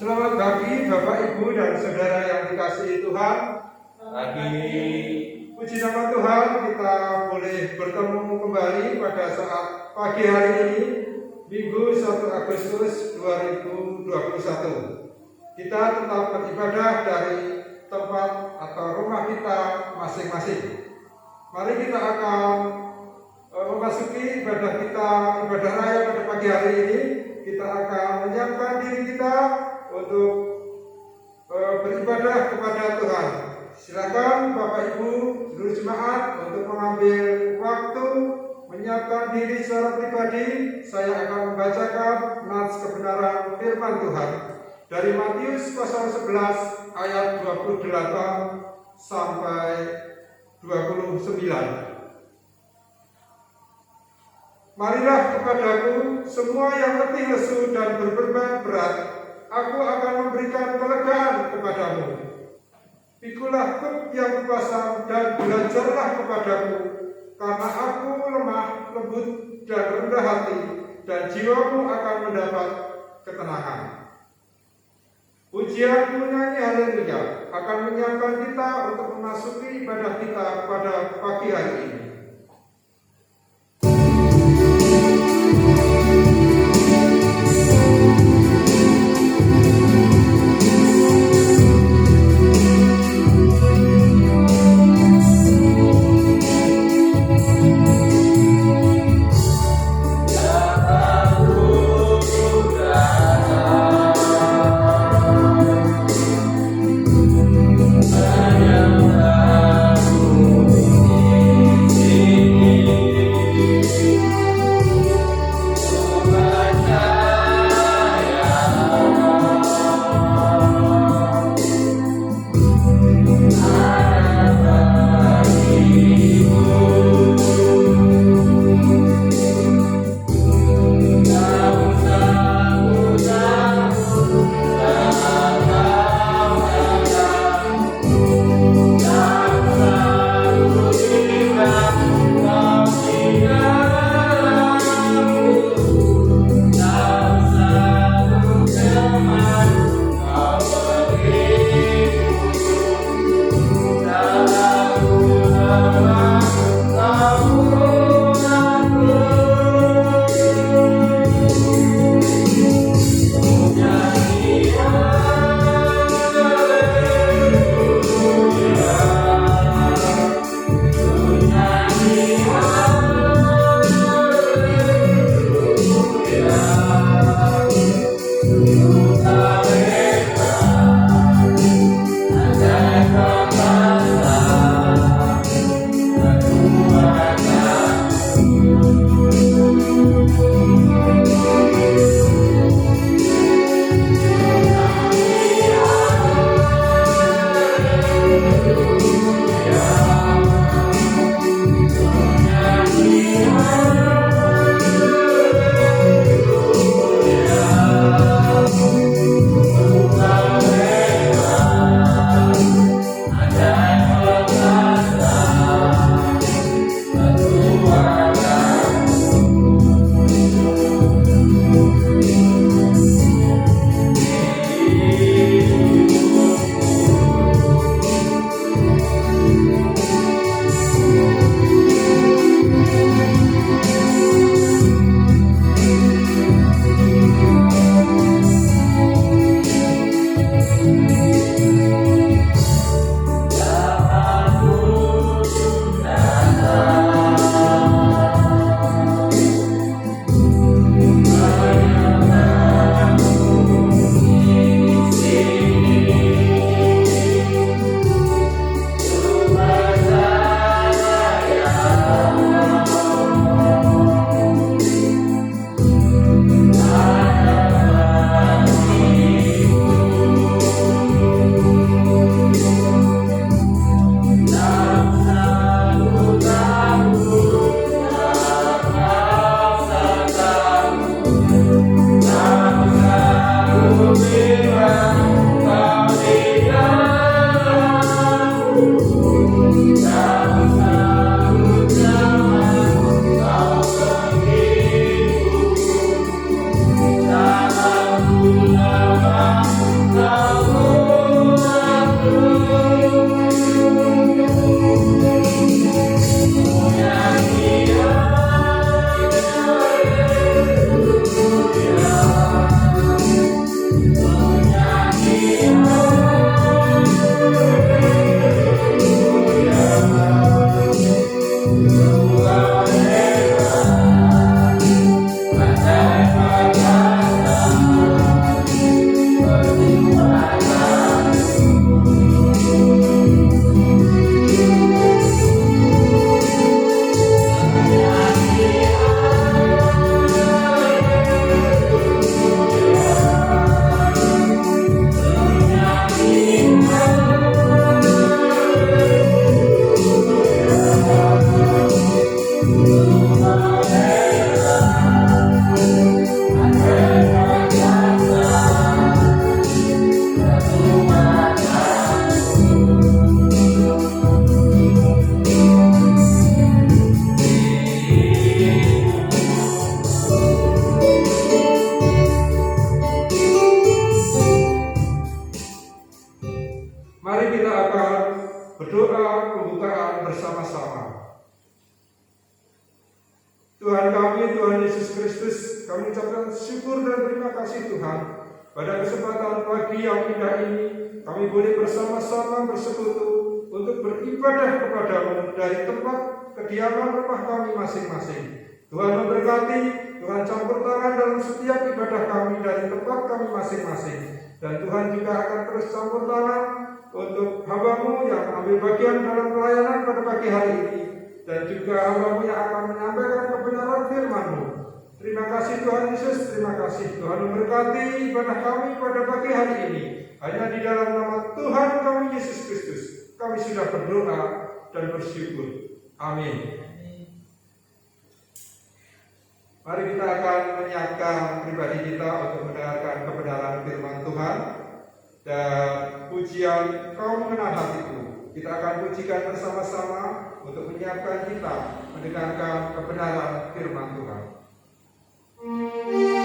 Selamat pagi Bapak Ibu dan Saudara yang dikasihi Tuhan. Pagi. Puji nama Tuhan, kita boleh bertemu kembali pada saat pagi hari ini, Minggu 1 Agustus 2021. Kita tetap beribadah dari tempat atau rumah kita masing-masing. Mari kita akan memasuki ibadah kita, ibadah raya pada pagi hari ini. Kita akan menyiapkan diri kita untuk beribadah kepada Tuhan. Silakan Bapak Ibu seluruh jemaat untuk mengambil waktu menyiapkan diri secara pribadi. Saya akan membacakan nats kebenaran firman Tuhan dari Matius pasal 11 ayat 28 sampai 29. Marilah kepadaku semua yang letih lesu dan berbeban berat, aku akan memberikan kelegaan kepadamu. Pikulah kuk yang kupasang dan belajarlah kepadaku, karena aku lemah, lembut dan rendah hati, dan jiwamu akan mendapat ketenangan. Pujian nyanyi haleluya akan menyiapkan kita untuk memasuki ibadah kita pada pagi hari ini. berdoa pembukaan bersama-sama. Tuhan kami, Tuhan Yesus Kristus, kami ucapkan syukur dan terima kasih Tuhan. Pada kesempatan pagi yang indah ini, kami boleh bersama-sama bersekutu untuk beribadah kepada-Mu dari tempat kediaman rumah kami masing-masing. Tuhan memberkati, Tuhan campur tangan dalam setiap ibadah kami dari tempat kami masing-masing. Dan Tuhan juga akan terus campur tangan untuk hamba-Mu yang ambil bagian dalam pelayanan pada pagi hari ini. Dan juga hamba-Mu yang akan menyampaikan kebenaran firman-Mu. Terima kasih Tuhan Yesus, terima kasih. Tuhan memberkati ibadah kami pada pagi hari ini. Hanya di dalam nama Tuhan kami Yesus Kristus, kami sudah berdoa dan bersyukur. Amin. Mari kita akan menyiapkan pribadi kita untuk mendengarkan kebenaran firman Tuhan. Dan pujian Kau mengenal hatiku, kita akan pujikan bersama-sama untuk menyiapkan kita mendengarkan kebenaran firman Tuhan. Yeah.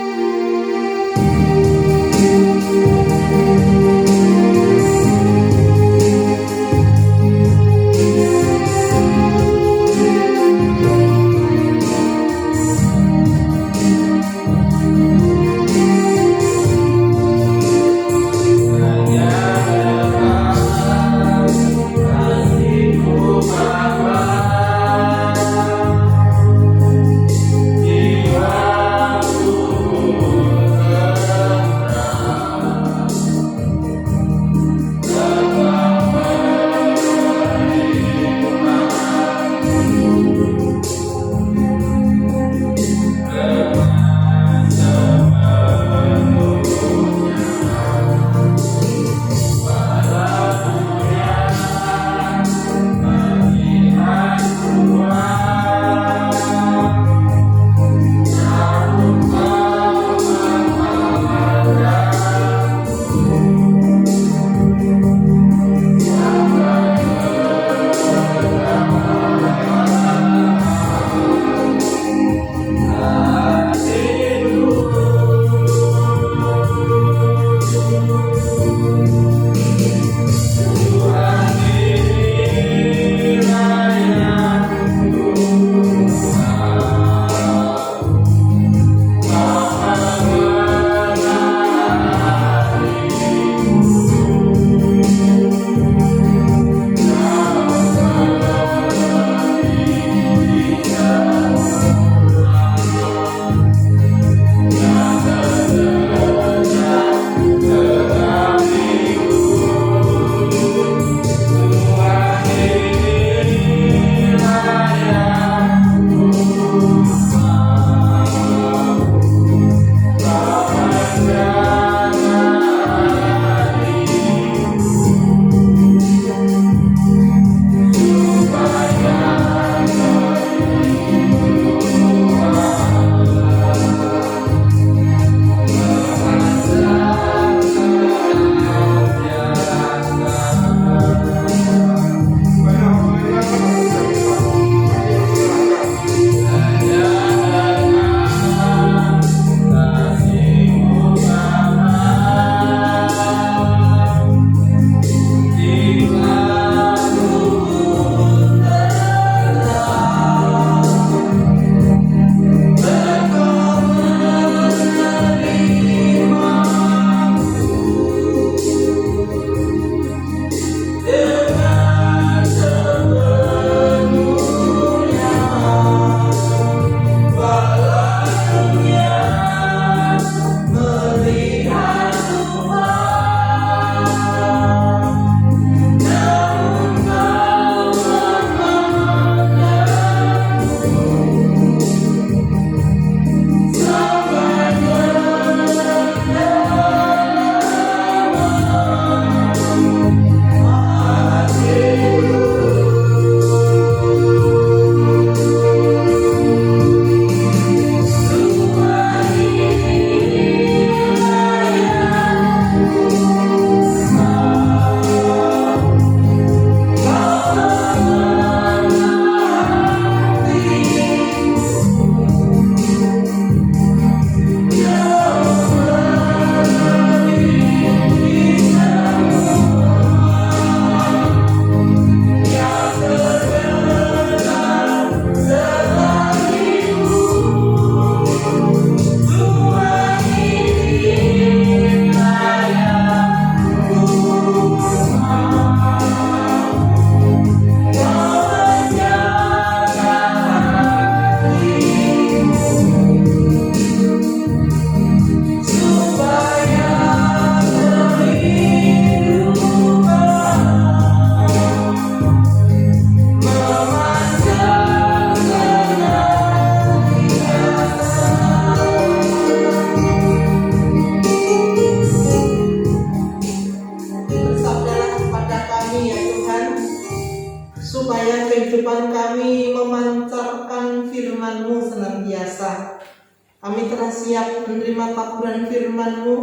kami telah siap menerima taburan firman-Mu.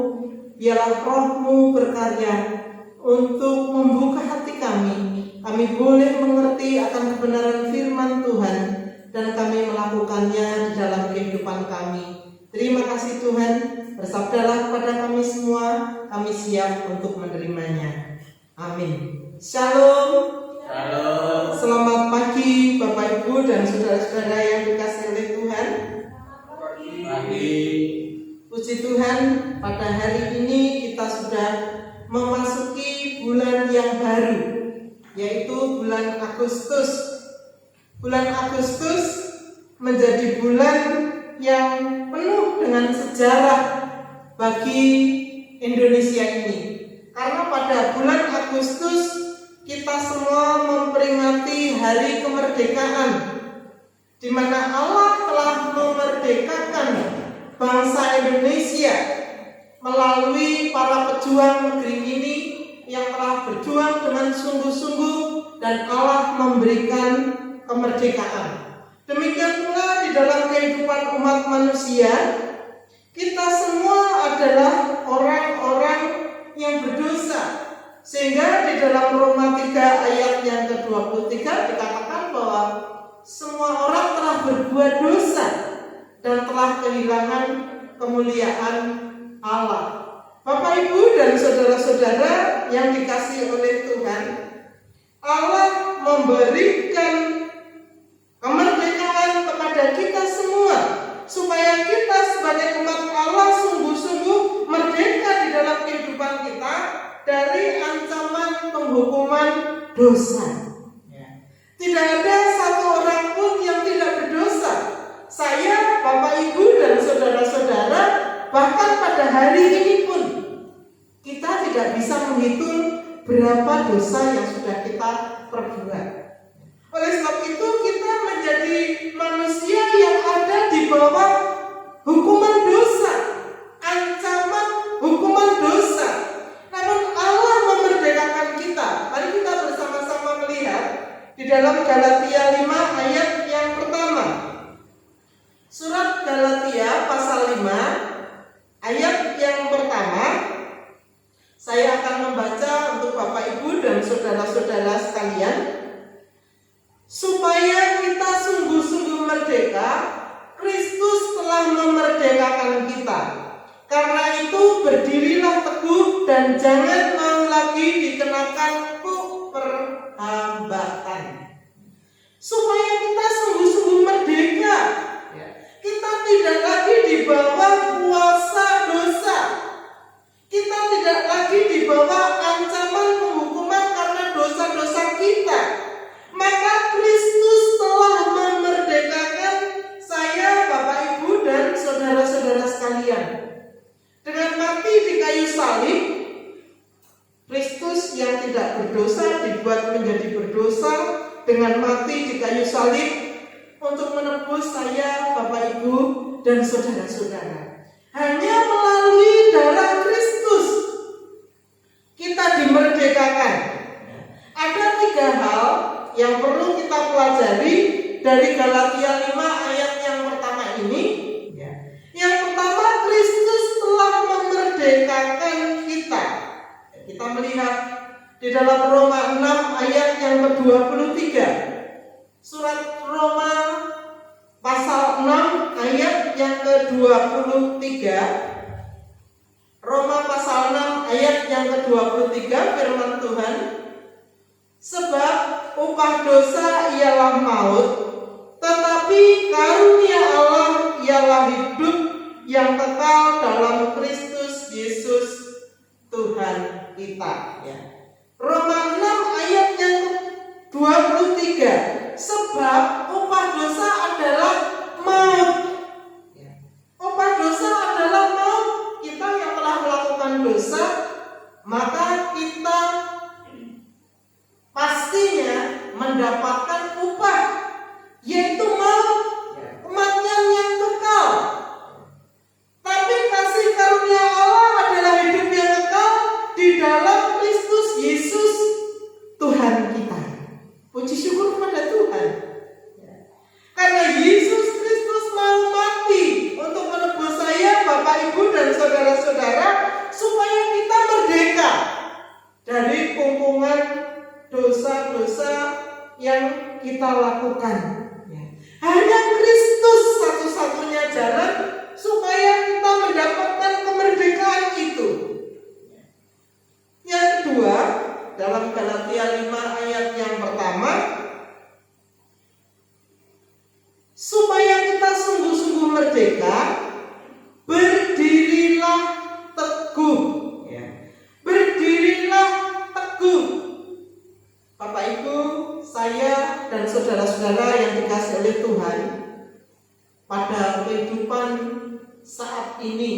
Biarlah Roh-Mu berkarya untuk membuka hati kami. Kami boleh mengerti akan kebenaran firman Tuhan dan kami melakukannya di dalam kehidupan kami. Terima kasih Tuhan, bersabdalah kepada kami semua, kami siap untuk menerimanya. Amin. Shalom. Halo. Selamat pagi Bapak Ibu dan saudara-saudara yang dikasihi oleh Tuhan. Pagi. Puji Tuhan, pada hari ini kita sudah memasuki bulan yang baru, yaitu bulan Agustus. Bulan Agustus menjadi bulan yang penuh dengan sejarah bagi Indonesia ini. Karena pada bulan Agustus kita semua memperingati hari kemerdekaan, di mana Allah telah memerdekakan bangsa Indonesia melalui para pejuang negeri ini yang telah berjuang dengan sungguh-sungguh dan Allah memberikan kemerdekaan. Demikian pula di dalam kehidupan umat manusia, kita semua adalah orang-orang yang berdosa. Sehingga di dalam Roma 3 ayat yang ke-23 dikatakan bahwa semua orang telah berbuat dosa dan telah kehilangan kemuliaan Allah. Bapak Ibu dan saudara-saudara yang dikasihi oleh Tuhan, Allah memberikan kemerdekaan kepada kita semua supaya kita sebagai umat Allah sungguh-sungguh merdeka di dalam kehidupan kita dari ancaman penghukuman dosa. Tidak ada satu orang pun yang tidak berdosa. Saya, Bapak Ibu dan saudara-saudara, bahkan pada hari ini pun kita tidak bisa menghitung berapa dosa yang sudah kita perbuat. Oleh sebab itu kita menjadi manusia yang ada di bawah hukuman dosa, ancaman hukuman dosa. Namun Allah memerdekakan kita. Mari kita bersama-sama melihat di dalam Galatia 5 ayat yang pertama. Surat Galatia pasal 5 ayat yang pertama. Saya akan membaca untuk Bapak Ibu dan saudara-saudara sekalian. Supaya kita sungguh-sungguh merdeka, Kristus telah memerdekakan kita. Karena itu berdirilah teguh dan jangan mau lagi dikenakan perhambatan. Supaya kita sungguh-sungguh merdeka. Kita tidak lagi di bawah kuasa dosa. Kita tidak lagi di bawah ancaman penghukuman karena dosa-dosa kita. Maka Kristus telah memerdekakan saya, Bapak Ibu dan saudara-saudara sekalian. Dengan mati di kayu salib, Kristus yang tidak berdosa dibuat menjadi berdosa dengan mati di kayu salib untuk menebus saya, Bapak Ibu dan saudara-saudara. Hanya melalui darah Kristus kita dimerdekakan. Ada 3 hal yang perlu kita pelajari dari Galatia 5 ayat yang pertama ini. Yang pertama, Kristus telah memerdekakan kita. Kita melihat di dalam Roma 6 ayat yang ke-23. Surat Roma pasal 6 ayat yang ke-23. Roma pasal 6 ayat yang ke-23 firman Tuhan. Sebab upah dosa ialah maut, tetapi karunia Allah ialah hidup yang kekal dalam Kristus Yesus Tuhan kita. Roma 6 ayat yang ke-23. Sebab upah dosa adalah maut. Upah dosa adalah maut. Kita yang telah melakukan dosa, maka kita pastinya mendapatkan upah, yaitu maut, kematian yang kekal. Tapi kasih karunia Allah adalah hidup yang kekal di dalam Kristus Yesus Tuhan kita. Puji syukur kepada Tuhan. Karena Yesus Kristus mau mati untuk menebus dosa yang kita lakukan. Ya. Hanya Kristus satu-satunya jalan supaya kita mendapatkan kemerdekaan itu. Yang kedua, dalam Galatia 5 ayat yang pertama, supaya kita sungguh-sungguh merdeka, berdirilah teguh. Ya. Berdirilah teguh. Bapak Ibu, saya dan saudara-saudara yang dikasihi oleh Tuhan, pada kehidupan saat ini,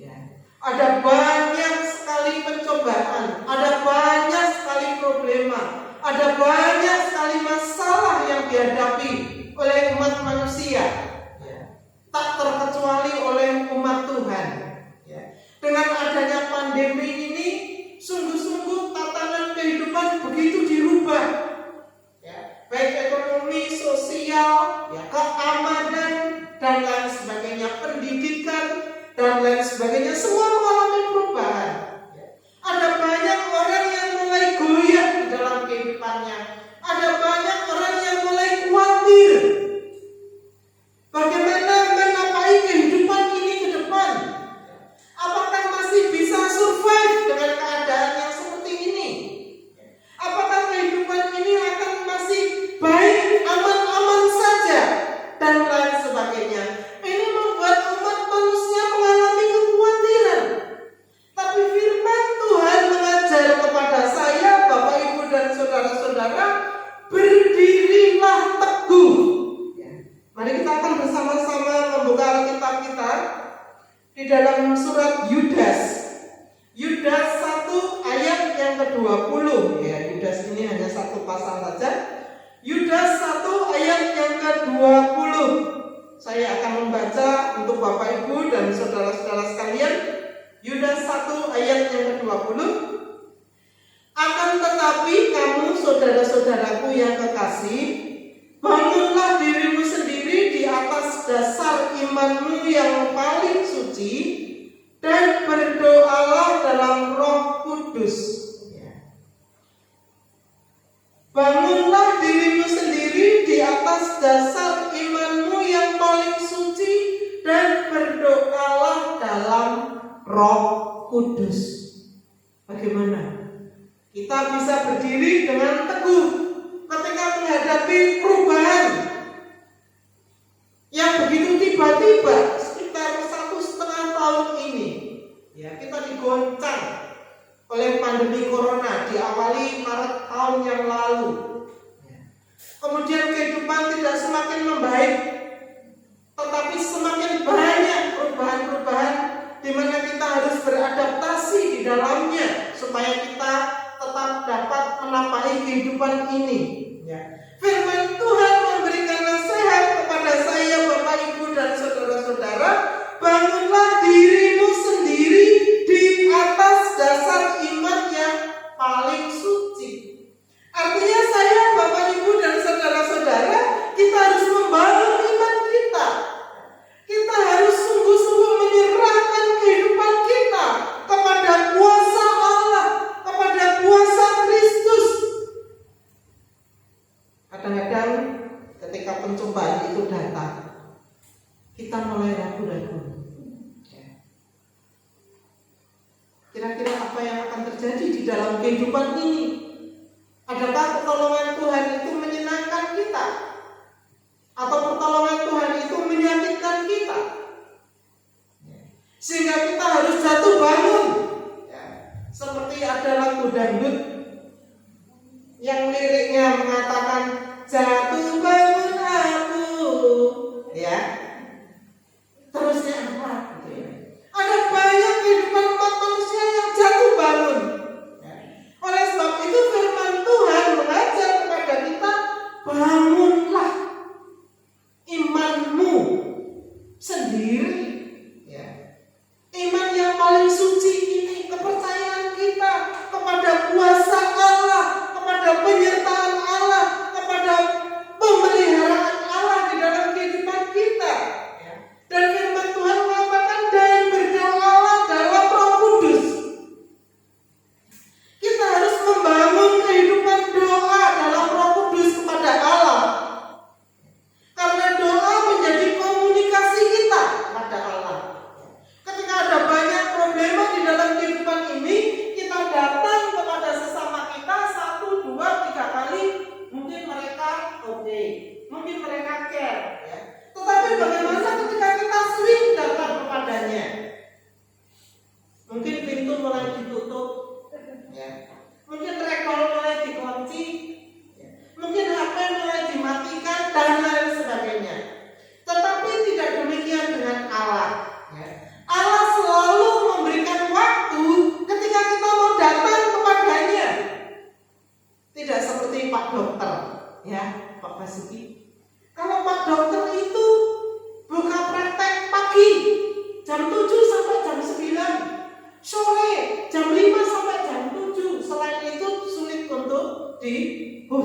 ya, ada banyak sekali pencobaan, ada banyak sekali problema, ada banyak sekali masalah yang dihadapi oleh umat manusia, ya, tak terkecuali oleh umat Tuhan. Ya. Dengan adanya pandemi ini, sungguh-sungguh tatanan kehidupan begitu dirubah, ya, baik ekonomi, sosial, ya, keamanan dan lain sebagainya, pendidikan dan lain sebagainya, semua mengalami perubahan. Ya. Ada banyak orang yang mulai goyah di dalam kehidupannya. Ada banyak orang yang mulai khawatir bagaimana menapai kehidupan ini ke depan. Apakah masih bisa survive dengan keadaan yang seperti ini? Apakah kehidupan ini akan masih baik, aman-aman saja, dan lain sebagainya? Ini membuat umat manusia mengalami kekhawatiran. Tapi firman Tuhan mengajar kepada saya, Bapak, Ibu, dan saudara-saudara, berdirilah teguh. Mari kita akan bersama-sama membuka Alkitab kita di dalam surat Yudas. Yudas 1 ayat yang ke-20. Ya, Yudas ini hanya satu pasal saja. Yudas 1 ayat yang ke-20. Saya akan membaca untuk Bapak, Ibu, dan saudara-saudara sekalian. Yudas 1 ayat yang ke-20. Akan tetapi kamu, saudara-saudaraku yang kekasih, bangunlah dirimu sendiri di atas dasar imanmu yang paling suci, dan berdoalah dalam Roh Kudus. Bangunlah dirimu sendiri di atas dasar imanmu yang paling suci, dan berdoalah dalam Roh Kudus. Bagaimana kita bisa berdiri dengan teguh ketika menghadapi perubahan yang begitu tiba-tiba sekitar 1,5 tahun ini? Ya, kita digoncang oleh pandemi corona, diawali Maret tahun yang lalu. Kemudian kehidupan tidak semakin membaik, tetapi semakin banyak perubahan-perubahan di mana kita harus beradaptasi di dalamnya supaya kita tetap dapat menapai kehidupan ini. Ya. Firman Tuhan memberikan nasihat kepada saya, Bapak, Ibu, dan saudara-saudara, bangunlah dirimu sendiri di atas dasar iman yang paling suci. Artinya saya, Bapak, Ibu, dan saudara-saudara, kita harus membangun iman kita. Kita harus sungguh-sungguh menyerahkan kehidupan kita kepada kuasa Allah, kepada kuasa Kristus. Kadang-kadang ketika pencobaan itu datang, kita mulai ragu-ragu. Kira-kira apa yang akan terjadi di dalam kehidupan ini? Adakah pertolongan Tuhan itu menyenangkan kita? Atau pertolongan Tuhan itu menyakitkan kita? Sehingga kita harus jatuh bangun. Seperti ada lagu dangdut yang liriknya mengatakan, jatuh bangun aku. Ya. Terusnya apa? Ada banyak kehidupan umat manusia yang jatuh bangun. Oleh sebab itu firman Tuhan mengajar kepada kita, bangunlah imanmu sendiri. Ya. Iman yang paling suci ini, kepercayaan kita kepada kuasa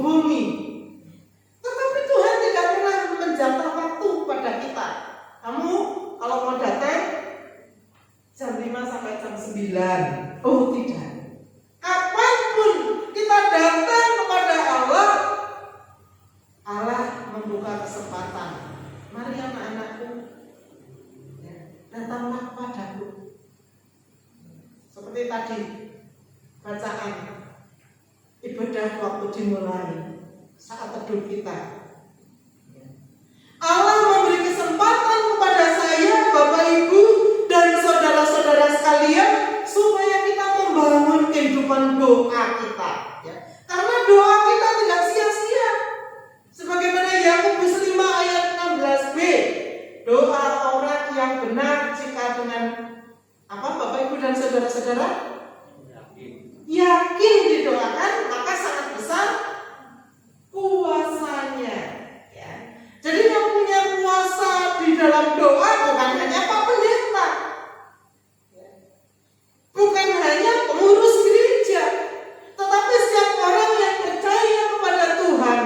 bumi. Tetapi Tuhan tidak pernah menjatah waktu pada kita. Kamu kalau mau datang jam 5 sampai jam 9. Oh tidak. Kapanpun kita datang kepada Allah, Allah membuka kesempatan. Mari anak-anakku, datanglah kepadaku. Seperti tadi bacaan ibadah waktu dimulai saat teduh kita. Allah memberi kesempatan kepada saya, Bapak Ibu dan saudara-saudara sekalian, supaya kita membangun kehidupan doa kita. Karena doa kita tidak sia-sia. Sebagaimana Yakobus 5 ayat 16b, doa orang yang benar jika dengan apa Bapak Ibu dan saudara-saudara? Yakin didoakan, maka sangat besar kuasanya. Ya. Jadi yang punya kuasa di dalam doa bukan hanya Pak Pendeta, bukan hanya pengurus gereja, tetapi setiap orang yang percaya kepada Tuhan.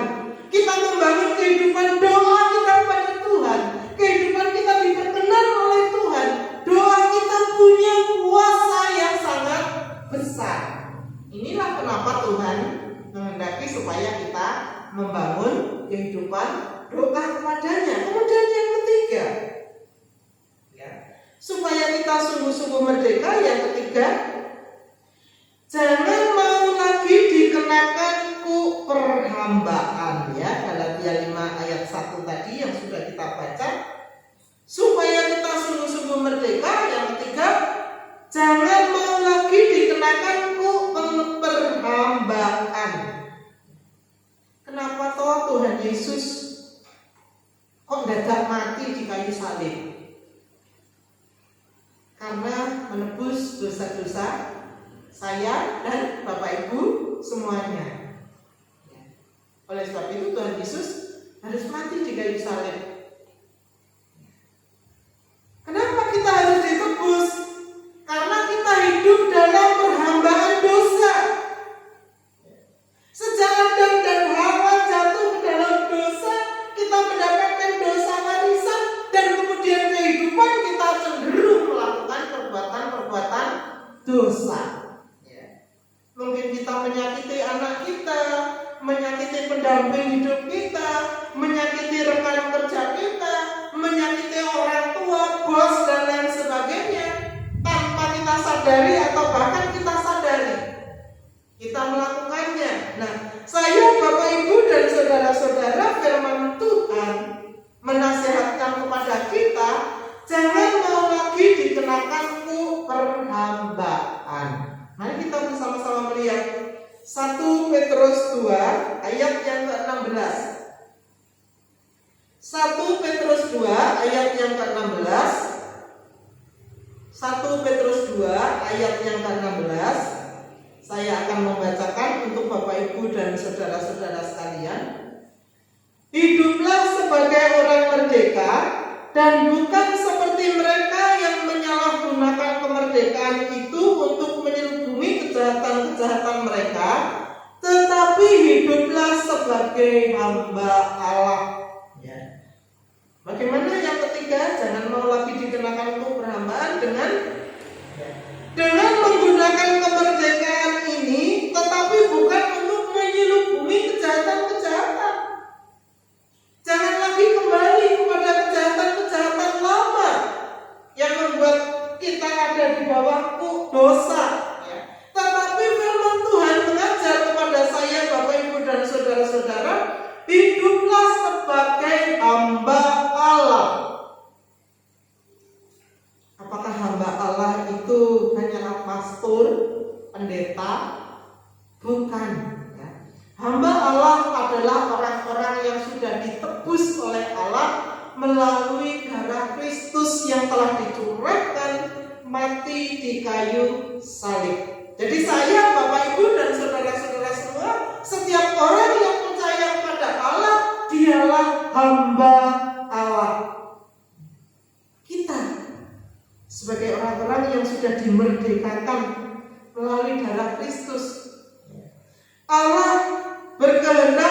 Kita membangun kehidupan doa kita kepada Tuhan, kehidupan kita diperkenan oleh Tuhan. Doa kita punya kuasa yang sangat besar. Inilah kenapa Tuhan menghendaki supaya kita membangun kehidupan doa kepadanya. Kemudian yang ketiga, supaya kita sungguh-sungguh merdeka. Yang ketiga, jangan mau lagi dikenakan perhambaan. Galatia 5 ayat 1 tadi yang sudah kita baca. Supaya kita sungguh-sungguh merdeka. Yang ketiga, jangan mau lagi dikenakan perhambaan. Kenapa toh Tuhan Yesus kok dadak mati di kayu salib? Karena menebus dosa-dosa saya dan Bapak Ibu semuanya. Oleh sebab itu Tuhan Yesus harus mati di kayu salib. Kenapa kita harus ditebus? Karena kita hidup dalam perhambaan dosa. Sejak Adam dan Hawa jatuh ke dalam dosa, kita mendapatkan dosa warisan, dan kemudian kehidupan kita cenderung melakukan perbuatan-perbuatan dosa. Mungkin kita menyakiti anak kita, menyakiti pendamping hidup kita, menyakiti rekan kerja kita, menyakiti orang tua, bos, dan lain sebagainya, tanpa kita sadari atau bahkan kita sadari kita melakukannya. Nah, saya, Bapak Ibu dan saudara-saudara, firman Tuhan menasihatkan kepada kita, jangan mau lagi dikenakan perhambaan. Mari kita bersama-sama melihat 1 Petrus 2 ayat yang ke-16. 1 Petrus 2 ayat yang ke-16. 1 Petrus 2 ayat yang ke-16. Saya akan membacakan untuk Bapak Ibu dan saudara-saudara sekalian. Hiduplah sebagai orang merdeka dan bukan seperti mereka yang menyalahgunakan kemerdekaan itu untuk menyelubungi kejahatan-kejahatan mereka, tetapi hiduplah sebagai hamba Allah. Bagaimana yang ketiga? Jangan mau lagi dikenakan perhambaan dengan menggunakan kemerdekaan ini, tetapi bukan untuk menyelubungi kejahatan-kejahatan. Jangan lagi kembali kepada kejahatan-kejahatan lama yang membuat kita ada di bawah dosa. Tetapi firman Tuhan mengajar kepada saya, Bapak Ibu dan saudara-saudara, hiduplah sebagai hamba Allah. Apakah hamba Allah itu hanyalah pastor, pendeta? Bukan. Hamba Allah adalah orang-orang yang sudah ditebus oleh Allah melalui darah Kristus yang telah dicurahkan mati di kayu salib. Jadi saya, Bapak Ibu dan saudara-saudara semua, setiap orang yang percaya kepada Allah, dialah hamba Allah. Kita sebagai orang-orang yang sudah dimerdekakan melalui darah Kristus, Allah berkehendak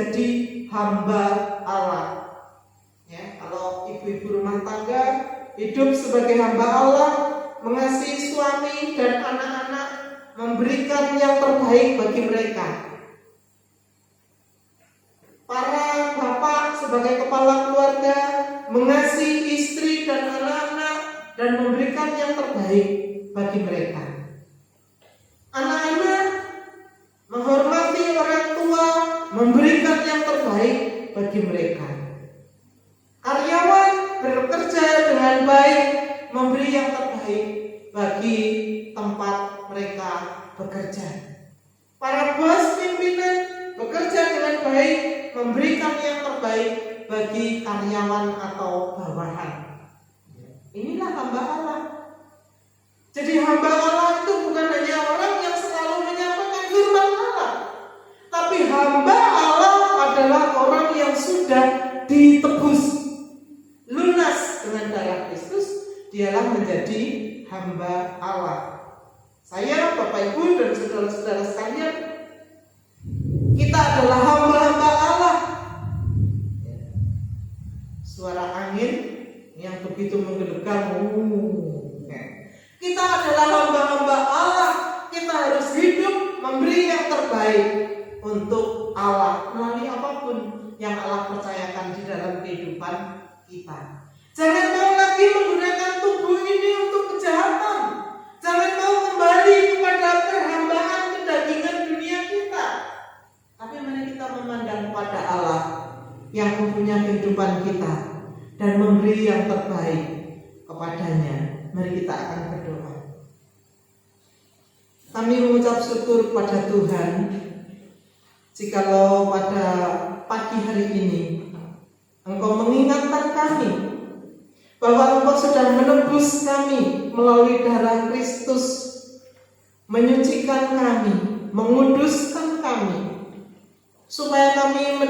menjadi hamba Allah. Ya, kalau ibu-ibu rumah tangga hidup sebagai hamba Allah, mengasihi suami dan anak-anak, memberikan yang terbaik bagi mereka. Para bapak sebagai kepala keluarga mengasihi istri dan anak-anak dan memberikan yang terbaik bagi mereka. Anak-anak menghormati orang tua, memberikan yang terbaik bagi mereka. Karyawan bekerja dengan baik, memberi yang terbaik bagi tempat mereka bekerja. Para bos pimpinan bekerja dengan baik, memberikan yang terbaik bagi karyawan atau bawahan. Inilah hamba Allah. Jadi hamba Allah itu bukan hanya orang yang selalu menyampaikan firman Allah, tapi hamba Allah adalah orang yang sudah ditebus lunas dengan darah Kristus. Dialah menjadi hamba Allah. Saya, Bapak Ibu dan saudara-saudara sekalian, kita adalah hamba-hamba Allah. Suara angin yang begitu menggelegar. Kita adalah hamba-hamba Allah. Kita harus hidup memberi yang terbaik untuk Allah melalui apapun yang Allah percayakan di dalam kehidupan kita. Jangan mau lagi menggunakan tubuh ini untuk kejahatan. Jangan mau kembali kepada perhambaan kedagingan dunia kita. Tapi mari kita memandang kepada Allah yang mempunyai kehidupan kita dan memberi yang terbaik kepadanya. Mari kita akan berdoa. Kami mengucap syukur pada Tuhan, jikalau pada pagi hari ini Engkau mengingatkan kami bahwa Engkau sudah menebus kami melalui darah Kristus, menyucikan kami, menguduskan kami, supaya kami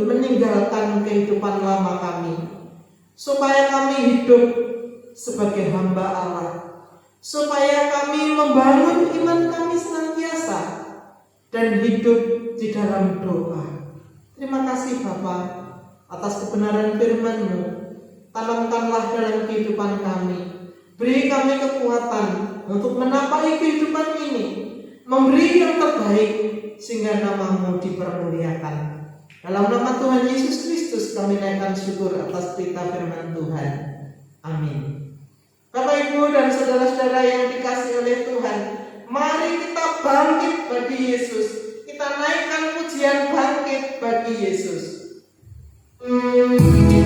meninggalkan kehidupan lama kami, supaya kami hidup sebagai hamba Allah, supaya kami membangun iman kami senantiasa dan hidup di dalam doa. Terima kasih Bapa atas kebenaran firman-Mu. Tanamkanlah dalam kehidupan kami. Beri kami kekuatan untuk menapai kehidupan ini, memberi yang terbaik sehingga nama-Mu dipermuliakan. Dalam nama Tuhan Yesus Kristus kami naikkan syukur atas berita firman Tuhan. Amin. Bapak, Ibu dan saudara-saudara yang dikasihi oleh Tuhan, mari kita bangkit bagi Yesus. Kita naikkan pujian bangkit bagi Yesus. Kita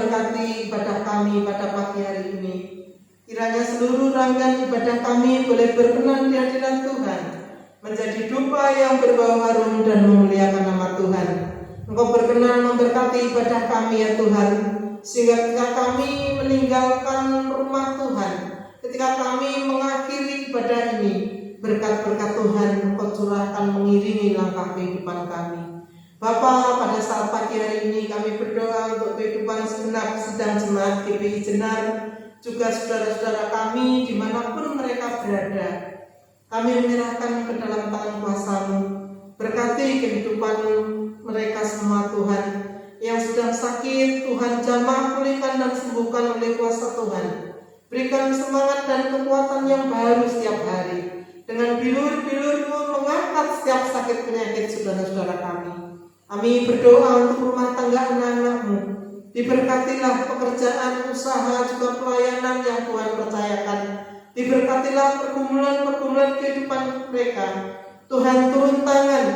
memberkati ibadah kami pada pagi hari ini. Kiranya seluruh rangkaian ibadah kami boleh berkenan di hadirat Tuhan, menjadi dupa yang berbau harum dan memuliakan nama Tuhan. Engkau berkenan memberkati ibadah kami ya Tuhan, sehingga ketika kami meninggalkan rumah Tuhan, ketika kami mengakhiri ibadah ini, berkat-berkat Tuhan Engkau curahkan mengiringi langkah kehidupan kami. Bapa, pada saat pagi hari ini kami berdoa untuk kehidupan segenap sidang jemaat GPI Jenar, juga saudara-saudara kami dimanapun mereka berada. Kami menyerahkan ke dalam tangan kuasa-Mu. Berkati kehidupan mereka semua Tuhan. Yang sedang sakit, Tuhan jamah pulihkan dan sembuhkan oleh kuasa Tuhan. Berikan semangat dan kekuatan yang baru setiap hari. Dengan bilur-bilur-Mu mengangkat setiap sakit penyakit saudara-saudara kami. Kami berdoa untuk rumah tangga anak-anak-Mu. Diberkatilah pekerjaan, usaha, juga pelayanan yang Tuhan percayakan. Diberkatilah pergumulan-pergumulan kehidupan mereka. Tuhan turun tangan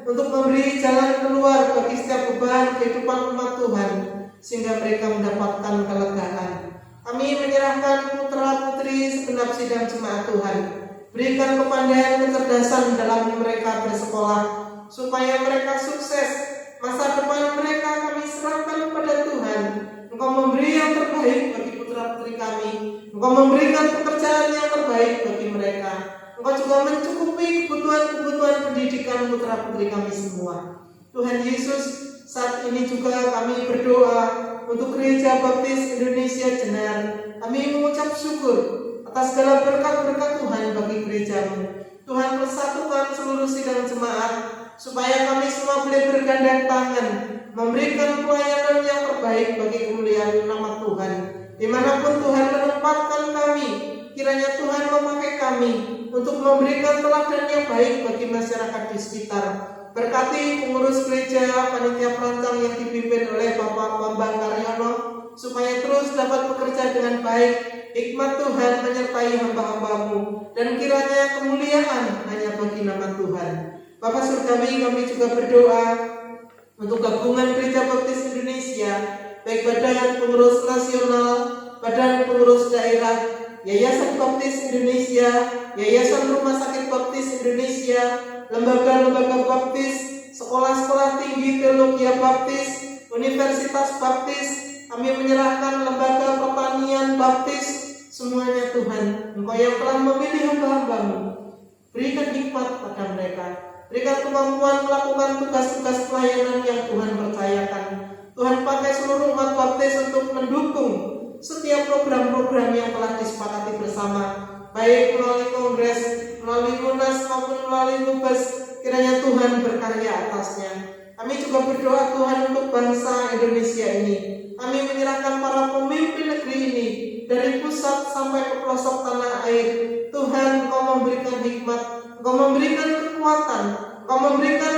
untuk memberi jalan keluar bagi setiap beban kehidupan umat Tuhan, sehingga mereka mendapatkan kelegaan. Kami menyerahkan putra-putri segenap sidang jemaat Tuhan. Berikan kepandaian, kecerdasan dalam mereka bersekolah, supaya mereka sukses. Masa depan mereka kami serahkan kepada Tuhan. Engkau memberi yang terbaik bagi putra-putri kami. Engkau memberikan pekerjaan yang terbaik bagi mereka. Engkau juga mencukupi kebutuhan-kebutuhan pendidikan putra-putri kami semua. Tuhan Yesus, saat ini juga kami berdoa untuk Gereja Baptis Indonesia Jenar. Kami mengucap syukur atas segala berkat-berkat Tuhan bagi gereja-Mu. Tuhan persatukan seluruh sidang jemaat, supaya kami semua boleh bergandeng tangan, memberikan pelayanan yang terbaik bagi kemuliaan nama Tuhan. Dimanapun Tuhan menempatkan kami, kiranya Tuhan memakai kami untuk memberikan teladan yang baik bagi masyarakat di sekitar. Berkati pengurus gereja, panitia perancang yang dipimpin oleh Bapak Bambang Karyono, supaya terus dapat bekerja dengan baik. Hikmat Tuhan menyertai hamba-hamba-Mu, dan kiranya kemuliaan hanya bagi nama Tuhan. Bapak Surgawi, kami juga berdoa untuk gabungan Gereja Baptis Indonesia, baik badan pengurus nasional, badan pengurus daerah, Yayasan Baptis Indonesia, Yayasan Rumah Sakit Baptis Indonesia, lembaga-lembaga baptis, sekolah-sekolah tinggi teologi baptis, universitas baptis. Kami menyerahkan lembaga pertanian baptis, semuanya Tuhan. Engkau yang telah memilih hamba-hamba-Mu, berikan hikmat pada mereka. Berikan kemampuan melakukan tugas-tugas pelayanan yang Tuhan percayakan. Tuhan pakai seluruh umat baptis untuk mendukung setiap program-program yang telah disepakati bersama, baik melalui kongres, melalui munas maupun melalui mubes. Kiranya Tuhan berkarya atasnya. Kami juga berdoa Tuhan untuk bangsa Indonesia ini. Kami menyerahkan para pemimpin negeri ini dari pusat sampai ke pelosok tanah air. Tuhan, Engkau memberikan hikmat, Engkau memberikan kekuatan, Engkau memberikan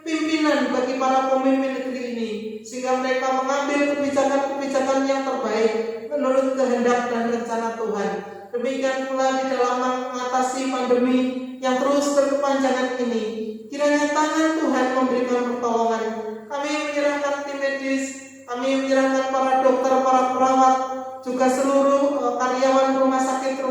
pimpinan bagi para pemimpin negeri ini, sehingga mereka mengambil kebijakan-kebijakan yang terbaik menurut kehendak dan rencana Tuhan. Demikian pula di dalam mengatasi pandemi yang terus berkepanjangan ini, kiranya tangan Tuhan memberikan pertolongan. Kami menyerahkan tim medis, kami menyerahkan para dokter, para perawat, juga seluruh karyawan rumah sakit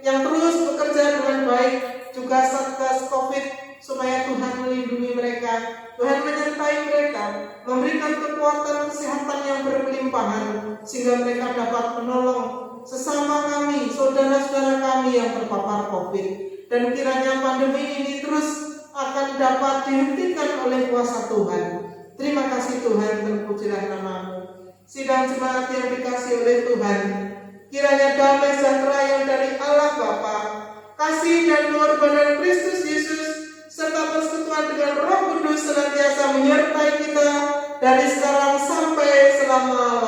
yang terus bekerja dengan baik, juga Satgas Covid, supaya Tuhan melindungi mereka, Tuhan menyertai mereka, memberikan kekuatan kesehatan yang berkelimpahan, sehingga mereka dapat menolong sesama kami, saudara-saudara kami yang terpapar Covid. Dan kiranya pandemi ini terus akan dapat dihentikan oleh kuasa Tuhan. Terima kasih Tuhan, terpujilah nama-Mu. Sidang jemaat yang dikasihi oleh Tuhan, kiranya damai sejahtera yang dari Allah Bapa, kasih dan pengorbanan Kristus Yesus, serta persekutuan dengan Roh Kudus senantiasa menyertai kita dari sekarang sampai selama-lamanya.